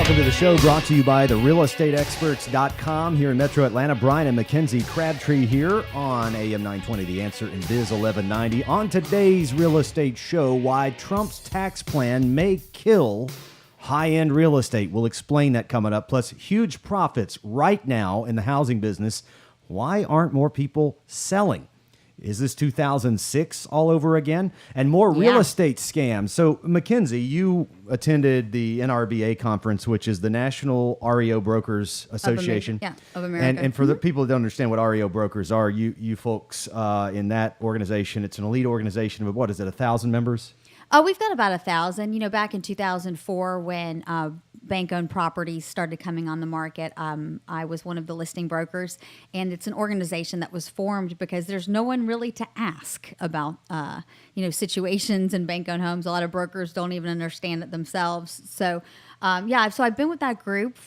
Welcome to the show, brought to you by therealestateexperts.com here in Metro Atlanta. Bryan and Mackenzie Crabtree here on AM 920, The Answer, and Biz 1190. On today's real estate show, why Trump's tax plan may kill high-end real estate. We'll explain that coming up. Plus, huge profits right now in the housing business. Why aren't more people selling? Is this 2006 all over again? And more real estate scams. So, Mackenzie, you attended the NRBA conference, which is the National REO Brokers Association. Of America. And for the people that don't understand what REO brokers are, you folks in that organization, it's an elite organization of, what is it, 1,000 members? We've got about 1,000. You know, back in 2004 when bank-owned properties started coming on the market, I was one of the listing brokers, and it's an organization that was formed because there's no one really to ask about, situations in bank-owned homes. A lot of brokers don't even understand it themselves. So, so I've been with that group,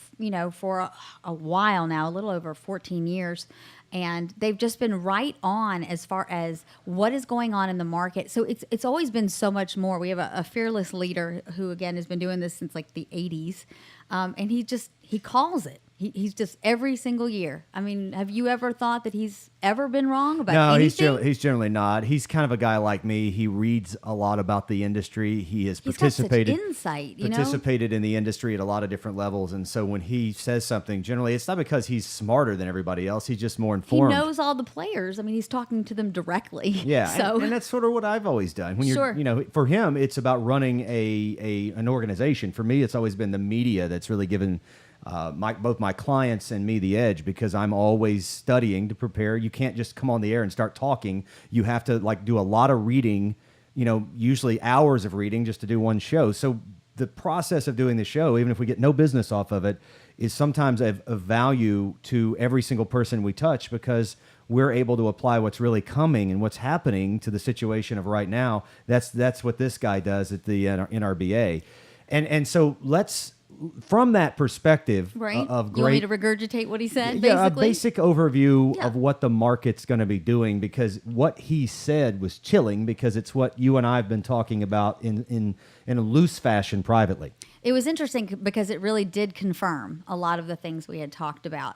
for a while now, a little over 14 years. And they've just been right on as far as what is going on in the market. So it's always been so much more. We have a fearless leader who, again, has been doing this since like the 80s. And he calls it. He's just every single year. I mean, have you ever thought that he's ever been wrong about anything? No, he's generally not. He's kind of a guy like me. He reads a lot about the industry. He's participated, got such insight, participated in the industry at a lot of different levels. And so when he says something, generally, it's not because he's smarter than everybody else. He's just more informed. He knows all the players. I mean, he's talking to them directly. Yeah, so. and that's sort of what I've always done. When you're, for him, it's about running an organization. For me, it's always been the media that's really given both my clients and me the edge, because I'm always studying to prepare. You can't just come on the air and start talking. You have to do a lot of reading, usually hours of reading just to do one show. So the process of doing the show, even if we get no business off of it, is sometimes of value to every single person we touch, because we're able to apply what's really coming and what's happening to the situation of right now. That's what this guy does at the NRBA. And so let's, from that perspective of great... You want me to regurgitate what he said, basically? Yeah, a basic overview of what the market's going to be doing, because what he said was chilling, because it's what you and I have been talking about in a loose fashion privately. It was interesting because it really did confirm a lot of the things we had talked about.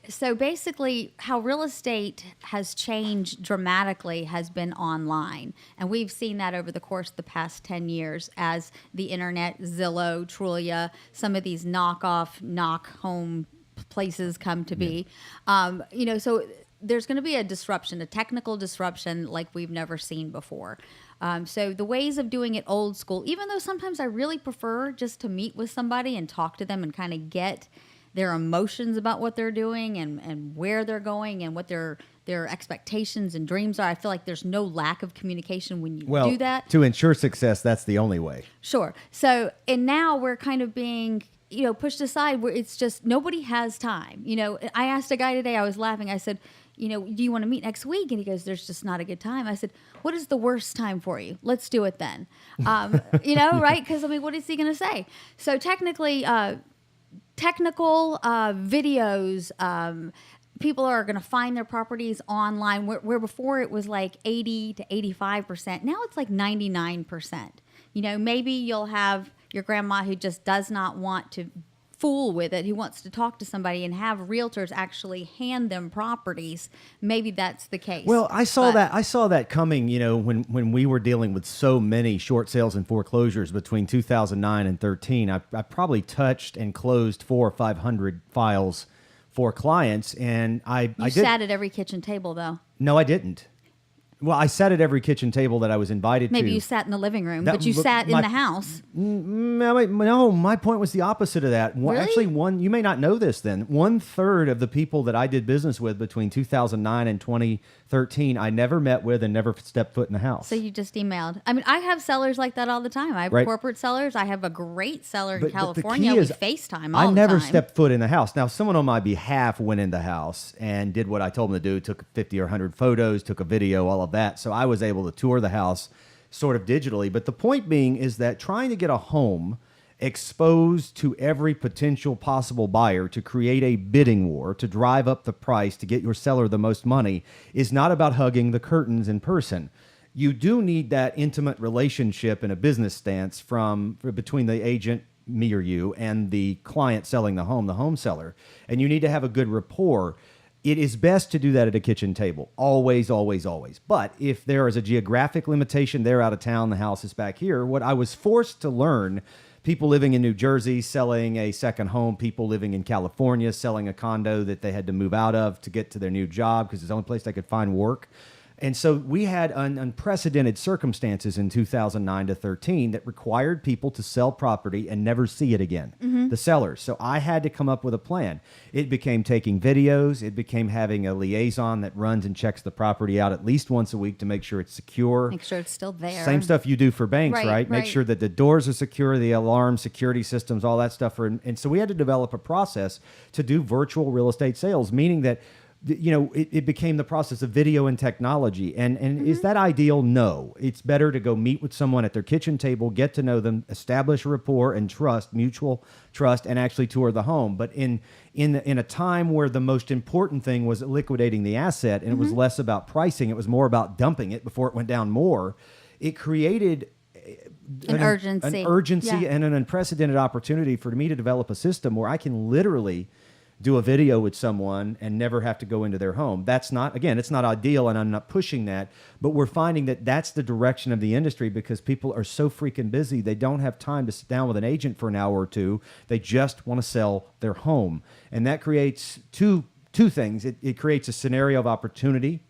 So basically, how real estate has changed dramatically has been online. And we've seen that over the course of the past 10 years as the internet, Zillow, Trulia, some of these knock home places come to be. So there's going to be a disruption, a technical disruption like we've never seen before. So the ways of doing it old school, even though sometimes I really prefer just to meet with somebody and talk to them and kind of get their emotions about what they're doing and where they're going and what their expectations and dreams are. I feel like there's no lack of communication when you do that. To ensure success, that's the only way. Sure. So, and now we're kind of being, pushed aside where it's just nobody has time. I asked a guy today, I was laughing. I said, do you want to meet next week? And he goes, there's just not a good time. I said, what is the worst time for you? Let's do it then. Right? Because, what is he going to say? So technically, technical videos, people are going to find their properties online where before it was like 80 to 85%. Now it's like 99%. Maybe you'll have your grandma who just does not want to fool with it, who wants to talk to somebody and have realtors actually hand them properties. Maybe that's the case. Well, I saw that coming, when we were dealing with so many short sales and foreclosures between 2009 and 13. I probably touched and closed 400 or 500 files for clients, and You sat at every kitchen table, though. No, I didn't. Well, I sat at every kitchen table that I was invited to. Maybe you sat in the living room, but you sat in the house. No, my point was the opposite of that. Really? Actually, you may not know this then. 1/3 of the people that I did business with between 2009 and 2013, I never met with and never stepped foot in the house. So you just emailed. I have sellers like that all the time. I have corporate sellers. I have a great seller in California. We FaceTime all the time. I never stepped foot in the house. Now, someone on my behalf went in the house and did what I told them to do, took 50 or 100 photos, took a video, all of that. So I was able to tour the house sort of digitally. But the point being is that trying to get a home exposed to every potential possible buyer to create a bidding war, to drive up the price, to get your seller the most money, is not about hugging the curtains in person. You do need that intimate relationship in a business stance between the agent me or you, and the client selling the home seller, and you need to have a good rapport. It is best to do that at a kitchen table. Always, always, always. But if there is a geographic limitation, they're out of town, the house is back here. What I was forced to learn, people living in New Jersey selling a second home, people living in California selling a condo that they had to move out of to get to their new job because it's the only place they could find work. And so we had unprecedented circumstances in 2009 to 13 that required people to sell property and never see it again, the sellers. So I had to come up with a plan. It became taking videos. It became having a liaison that runs and checks the property out at least once a week to make sure it's secure. Make sure it's still there. Same stuff you do for banks, right? Make sure that the doors are secure, the alarm, security systems, all that stuff. And so we had to develop a process to do virtual real estate sales, meaning that it became the process of video and technology. And is that ideal? No. It's better to go meet with someone at their kitchen table, get to know them, establish a rapport and trust, mutual trust, and actually tour the home. But in a time where the most important thing was liquidating the asset, and it was less about pricing, it was more about dumping it before it went down more, it created an urgency and an unprecedented opportunity for me to develop a system where I can literally do a video with someone and never have to go into their home. That's not, again, it's not ideal, and I'm not pushing that, but we're finding that that's the direction of the industry because people are so freaking busy. They don't have time to sit down with an agent for an hour or two. They just want to sell their home. And that creates two things. It creates a scenario of opportunity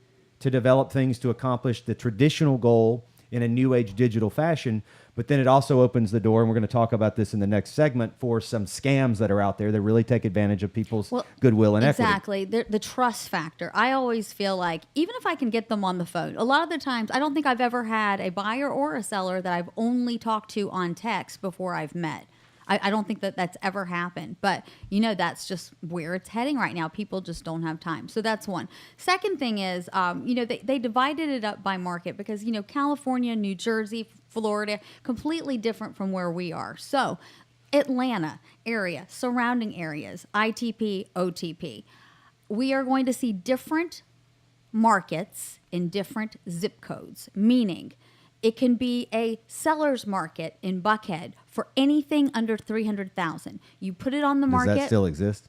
to develop things to accomplish the traditional goal in a new age digital fashion, but then it also opens the door, and we're going to talk about this in the next segment, for some scams that are out there that really take advantage of people's goodwill and equity. Exactly. The trust factor. I always feel like, even if I can get them on the phone, a lot of the times, I don't think I've ever had a buyer or a seller that I've only talked to on text before I've met. I don't think that that's ever happened, but that's just where it's heading right now. People just don't have time. So that's one. Second thing is, they divided it up by market because, California, New Jersey, Florida, completely different from where we are. So Atlanta area, surrounding areas, ITP, OTP, we are going to see different markets in different zip codes, meaning it can be a seller's market in Buckhead for anything under $300,000. You put it on the market. Does that still exist?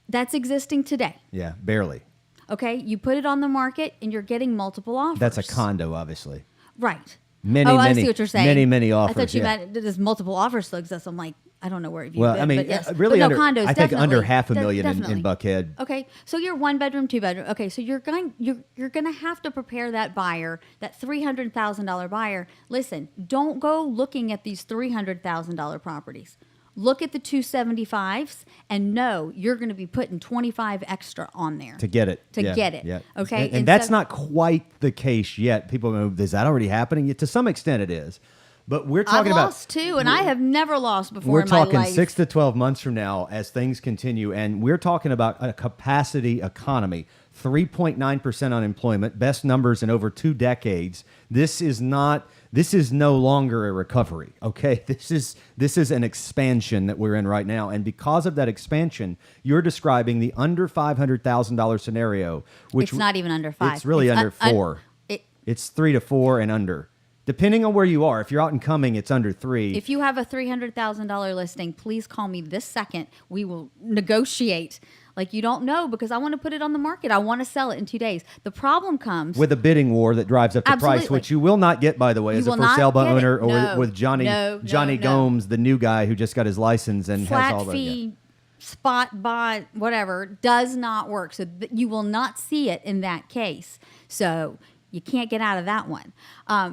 That's existing today. Yeah, barely. Okay, you put it on the market and you're getting multiple offers. That's a condo, obviously. Right. I see what you're saying. Many offers. I thought you meant does multiple offers still exist. I'm like, I don't know where you've been. But yes. Really, but no, condos. I think under $500,000 in Buckhead. Okay, so you're 1 bedroom, 2 bedroom. Okay, so you're going to have to prepare that buyer, that $300,000 buyer. Listen, don't go looking at these $300,000 properties. Look at the 275s and know you're going to be putting 25 extra on there to get it. Yeah. Okay, and that's not quite the case yet. People go, is that already happening? To some extent, it is. But we're talking I've lost too, and I have never lost before in my life. We're talking 6 to 12 months from now as things continue, and we're talking about a capacity economy. 3.9% unemployment, best numbers in over 2 decades. This is no longer a recovery, okay? This is an expansion that we're in right now. And because of that expansion, you're describing the under $500,000 scenario, which it's not even under 5. It's really under 4. It's 3 to 4 and under. Depending on where you are. If you're out and coming, it's under 3. If you have a $300,000 listing, please call me this second. We will negotiate. Like, you don't know, because I want to put it on the market. I want to sell it in 2 days. The problem comes with a bidding war that drives up the price, which you will not get, by the way, as a for sale by owner or with Johnny Gomes, the new guy who just got his license and has all the fee, spot buy, whatever, does not work. So you will not see it in that case. So you can't get out of that one.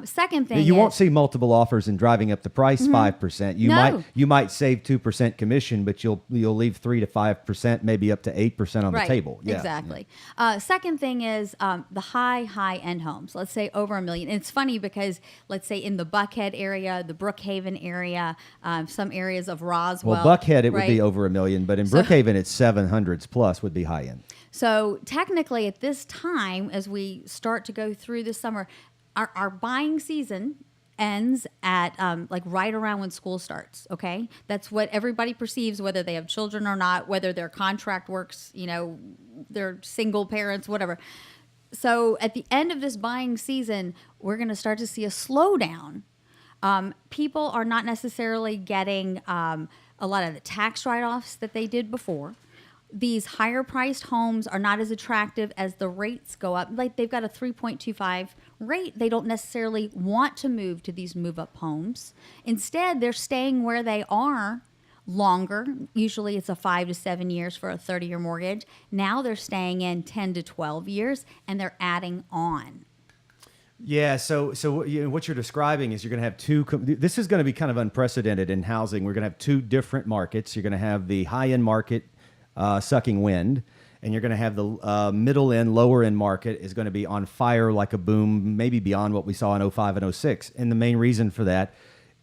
Second thing, you won't see multiple offers and driving up the price 5%. You might save 2% commission, but you'll leave 3 to 5%, maybe up to 8% on the table. Yeah, exactly. Yeah. Second thing is the high end homes. Let's say over $1 million. And it's funny because let's say in the Buckhead area, the Brookhaven area, some areas of Roswell. Well, Buckhead it would be over $1 million, but in Brookhaven it's 700s plus would be high end. So technically at this time, as we start to go through this summer, our buying season ends at like right around when school starts, okay? That's what everybody perceives, whether they have children or not, whether their contract works, they're single parents, whatever. So at the end of this buying season, we're going to start to see a slowdown. People are not necessarily getting a lot of the tax write-offs that they did before. These higher priced homes are not as attractive as the rates go up. Like they've got a 3.25 rate. They don't necessarily want to move to these move-up homes. Instead, they're staying where they are longer. Usually it's a 5 to 7 years for a 30-year mortgage. Now they're staying in 10 to 12 years and they're adding on. Yeah, so what you're describing is you're going to have this is going to be kind of unprecedented in housing. We're going to have two different markets. You're going to have the high-end market sucking wind, and you're going to have the middle end, lower end market is going to be on fire like a boom, maybe beyond what we saw in 05 and 06. And the main reason for that,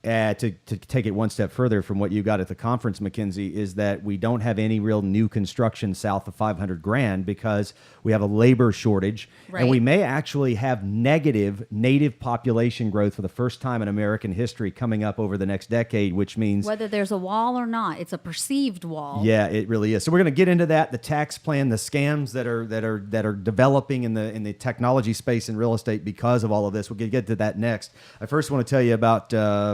to take it one step further from what you got at the conference, Mackenzie, is that we don't have any real new construction south of 500 grand because we have a labor shortage, and we may actually have negative native population growth for the first time in American history coming up over the next decade, which means whether there's a wall or not, it's a perceived wall. Yeah, it really is. So we're going to get into that, the tax plan, the scams that are developing in the technology space in real estate because of all of this. We'll get to that next. I first want to tell you about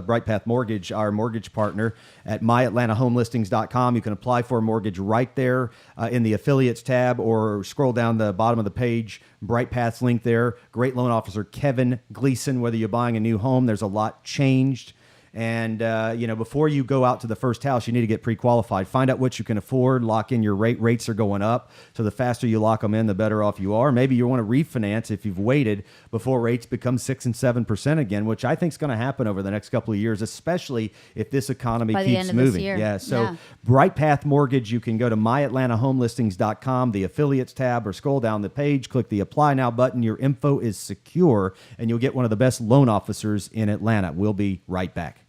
Bright Path Mortgage, our mortgage partner at myatlantahomelistings.com. You can apply for a mortgage right there in the affiliates tab, or scroll down the bottom of the page. Bright Path's link there. Great loan officer Kevin Gleason. Whether you're buying a new home, there's a lot changed. And, before you go out to the first house, you need to get pre-qualified. Find out what you can afford. Lock in your rate. Rates are going up. So the faster you lock them in, the better off you are. Maybe you want to refinance if you've waited before rates become 6 and 7% again, which I think is going to happen over the next couple of years, especially if this economy keeps moving. Yeah. So Bright Path Mortgage, you can go to myatlantahomelistings.com, the affiliates tab, or scroll down the page, click the apply now button. Your info is secure, and you'll get one of the best loan officers in Atlanta. We'll be right back.